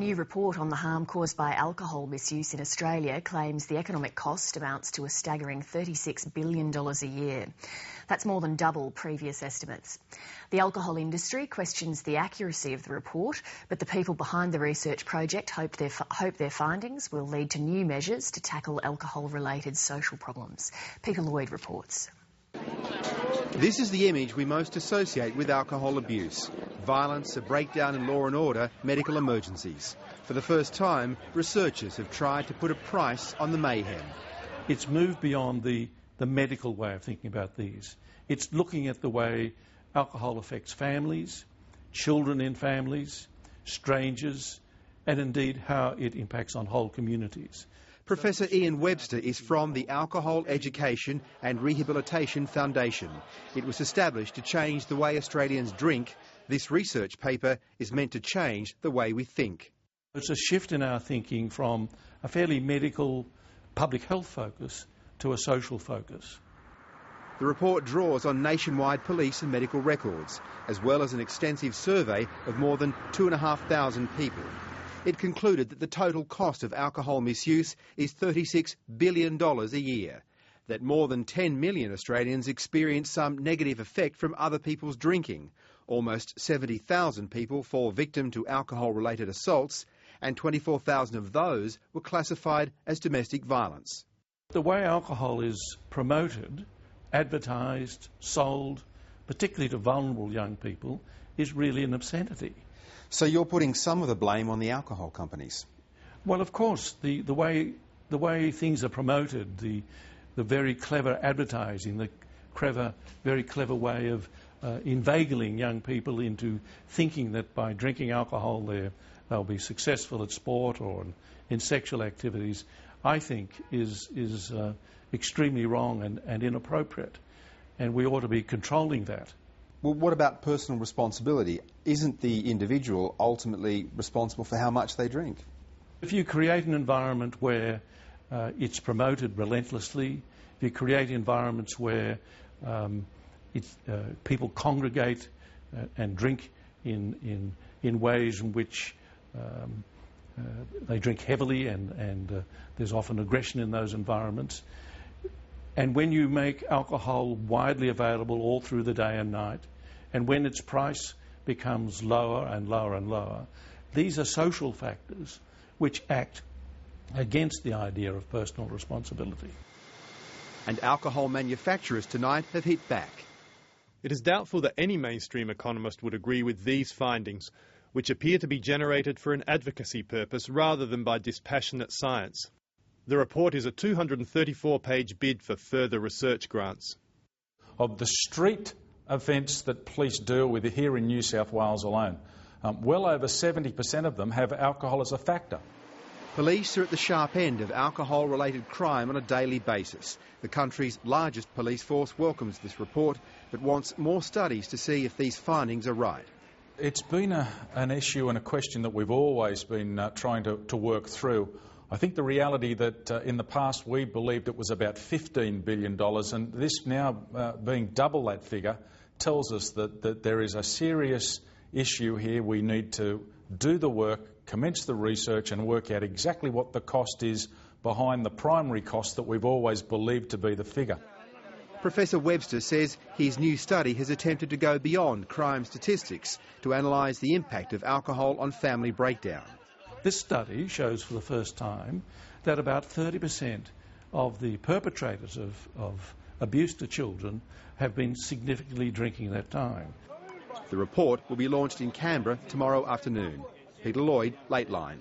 new report on the harm caused by alcohol misuse in Australia claims the economic cost amounts to a staggering $36 billion a year. That's more than double previous estimates. The alcohol industry questions the accuracy of the report, but the people behind the research project hope their findings will lead to new measures to tackle alcohol-related social problems. Peter Lloyd reports. This is the image we most associate with alcohol abuse. Violence, a breakdown in law and order, medical emergencies. For the first time, researchers have tried to put a price on the mayhem. It's moved beyond the medical way of thinking about these. It's looking at the way alcohol affects families, children in families, strangers, and indeed how it impacts on whole communities. Professor Ian Webster is from the Alcohol Education and Rehabilitation Foundation. It was established to change the way Australians drink. This research paper is meant to change the way we think. It's a shift in our thinking from a fairly medical public health focus to a social focus. The report draws on nationwide police and medical records, as well as an extensive survey of more than 2,500 people. It concluded that the total cost of alcohol misuse is $36 billion a year, that more than 10 million Australians experience some negative effect from other people's drinking. Almost 70,000 people fall victim to alcohol-related assaults, and 24,000 of those were classified as domestic violence. The way alcohol is promoted, advertised, sold, particularly to vulnerable young people, is really an obscenity. So you're putting some of the blame on the alcohol companies? Well, of course, the way things are promoted, the very clever advertising, the very clever way of inveigling young people into thinking that by drinking alcohol they'll be successful at sport or in sexual activities, I think is extremely wrong and inappropriate, and we ought to be controlling that. Well, what about personal responsibility? Isn't the individual ultimately responsible for how much they drink? If you create an environment where it's promoted relentlessly, if you create environments where people congregate and drink in ways in which they drink heavily and there's often aggression in those environments, and when you make alcohol widely available all through the day and night, and when its price becomes lower and lower and lower, these are social factors which act against the idea of personal responsibility. And alcohol manufacturers tonight have hit back. It is doubtful that any mainstream economist would agree with these findings, which appear to be generated for an advocacy purpose rather than by dispassionate science. The report is a 234-page bid for further research grants. Of the street offence that police deal with here in New South Wales alone, well over 70% of them have alcohol as a factor. Police are at the sharp end of alcohol-related crime on a daily basis. The country's largest police force welcomes this report, but wants more studies to see if these findings are right. It's been an issue and a question that we've always been trying to work through. I think the reality that in the past we believed it was about $15 billion, and this now being double that figure tells us that there is a serious issue here. We need to do the work, commence the research and work out exactly what the cost is behind the primary cost that we've always believed to be the figure. Professor Webster says his new study has attempted to go beyond crime statistics to analyse the impact of alcohol on family breakdown. This study shows for the first time that about 30% of the perpetrators of abuse to children have been significantly drinking that time. The report will be launched in Canberra tomorrow afternoon. Peter Lloyd, Lateline.